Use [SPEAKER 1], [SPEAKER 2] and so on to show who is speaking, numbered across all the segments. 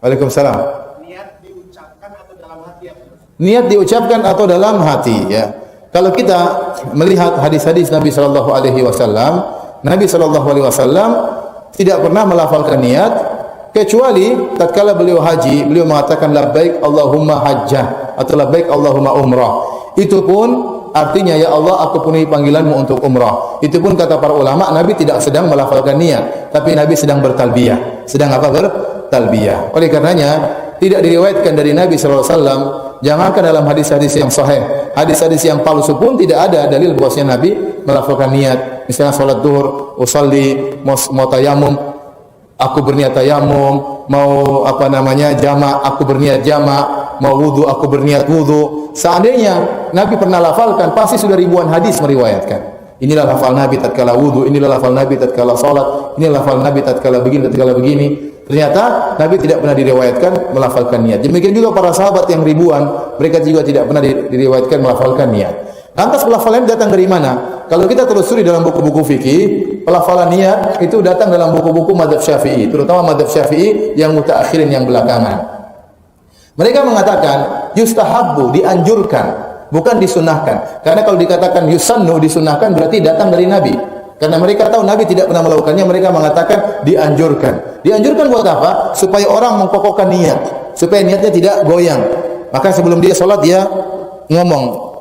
[SPEAKER 1] Waalaikumsalam.
[SPEAKER 2] Niat diucapkan atau dalam hati ya?
[SPEAKER 1] Niat diucapkan atau dalam hati ya. Kalau kita melihat hadis-hadis Nabi sallallahu alaihi wasallam, Nabi sallallahu alaihi wasallam tidak pernah melafalkan niat kecuali tatkala beliau haji, beliau mengatakan labbaik Allahumma hajjah atau labbaik Allahumma umrah. Itu pun artinya ya Allah aku penuhi panggilanmu untuk umrah. Itu pun kata para ulama Nabi tidak sedang melafalkan niat, tapi Nabi sedang bertalbiyah. Sedang apa? Bertalbiyah. Oleh karenanya tidak diriwayatkan dari Nabi sallallahu alaihi wasallam, jangankan dalam hadis-hadis yang sahih, hadis-hadis yang palsu pun tidak ada dalil bahwasanya Nabi melafalkan niat. Misalnya salat zuhur, usolli, mau tayamum, aku berniat tayamum, mau jamak, aku berniat jamak, mau wudu, aku berniat wudu. Seandainya Nabi pernah lafalkan, pasti sudah ribuan hadis meriwayatkan. Inilah lafal Nabi tatkala wudu, inilah lafal Nabi tatkala salat, inilah lafal Nabi tatkala begini, tatkala begini. Ternyata Nabi tidak pernah diriwayatkan melafalkan niat. Demikian juga para sahabat yang ribuan, mereka juga tidak pernah diriwayatkan melafalkan niat. Lantas pelafalan datang dari mana? Kalau kita telusuri dalam buku-buku fikih, pelafalan niat itu datang dalam buku-buku mazhab Syafi'i, terutama mazhab Syafi'i yang mutaakhirin, yang belakangan. Mereka mengatakan yustahabbu, dianjurkan, bukan disunahkan. Karena kalau dikatakan yusannu, disunahkan, berarti datang dari Nabi. Karena mereka tahu Nabi tidak pernah melakukannya, mereka mengatakan dianjurkan. Dianjurkan buat apa? Supaya orang mengkokohkan niat, supaya niatnya tidak goyang. Maka sebelum dia sholat dia ngomong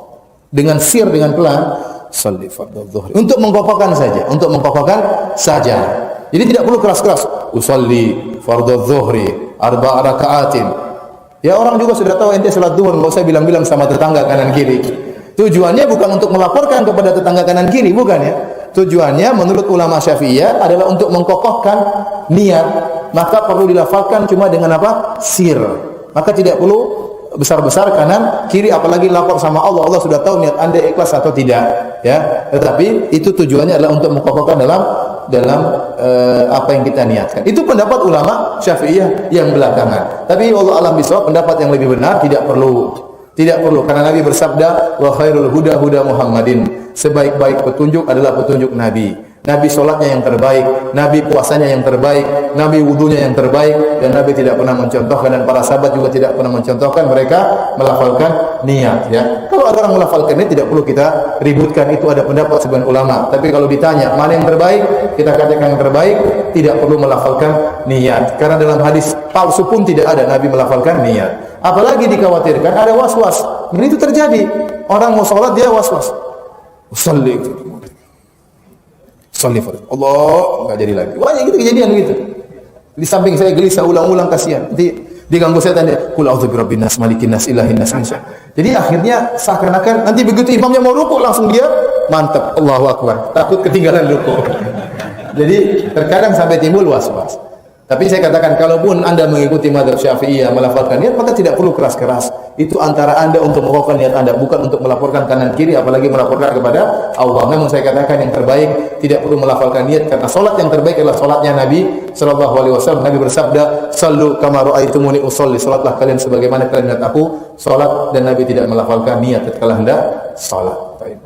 [SPEAKER 1] dengan sir, dengan pelan, sholli fardhu dhuhri, untuk mengkokohkan saja, untuk mengkokohkan saja. Jadi tidak perlu keras-keras. Usolli fardhu dhuhri arba'a raka'atin. Ya orang juga sudah tahu ente salat zuhur, enggak usah bilang-bilang sama tetangga kanan kiri. Tujuannya bukan untuk melaporkan kepada tetangga kanan kiri, bukan ya. Tujuannya menurut ulama Syafi'iyah adalah untuk mengkokohkan niat. Maka perlu dilafalkan cuma dengan apa? Sir. Maka tidak perlu besar-besar kanan kiri, apalagi lapor sama Allah. Allah sudah tahu niat Anda ikhlas atau tidak, ya. Tetapi itu tujuannya adalah untuk mengkokohkan dalam apa yang kita niatkan. Itu pendapat ulama Syafi'iyah yang belakangan. Tapi Allah alam bisawab, pendapat yang lebih benar tidak perlu. Tidak perlu, karena Nabi bersabda wa khairul huda huda Muhammadin. Sebaik-baik petunjuk adalah petunjuk Nabi. Nabi sholatnya yang terbaik, Nabi puasanya yang terbaik, Nabi wudunya yang terbaik, dan Nabi tidak pernah mencontohkan, dan para sahabat juga tidak pernah mencontohkan mereka melafalkan niat, ya. Kalau ada orang melafalkan niat tidak perlu kita ributkan, itu ada pendapat sebagian ulama. Tapi kalau ditanya mana yang terbaik, kita katakan yang terbaik, tidak perlu melafalkan niat. Karena dalam hadis palsu pun tidak ada Nabi melafalkan niat. Apalagi dikhawatirkan ada was-was. Dan itu terjadi. Orang mau sholat dia was-was. Usolli Allah, enggak jadi lagi. Banyak gitu kejadian gitu. Di samping saya gelisah ulang-ulang, kasihan. Nanti diganggu setan dia. Qul a'udzu birabbin nas, malikin nas, ilahin nas. Jadi akhirnya seakan-akan nanti begitu imamnya mau rukuk langsung dia mantap, Allahu Akbar. Takut ketinggalan rukuk. Jadi terkadang sampai timbul was-was. Tapi saya katakan, kalaupun Anda mengikuti mazhab Syafi'iyah melafalkan niat, maka tidak perlu keras-keras. Itu antara Anda untuk mengokohkan niat Anda, bukan untuk melaporkan kanan kiri, apalagi melaporkan kepada Allah. Namun saya katakan yang terbaik tidak perlu melafalkan niat, karena salat yang terbaik adalah salatnya Nabi sallallahu alaihi wasallam. Nabi bersabda, "Shallu kama ra'aitumuni usolli." Salatlah kalian sebagaimana kalian lihat aku salat, dan Nabi tidak melafalkan niat tatkala hendak salat. Baik.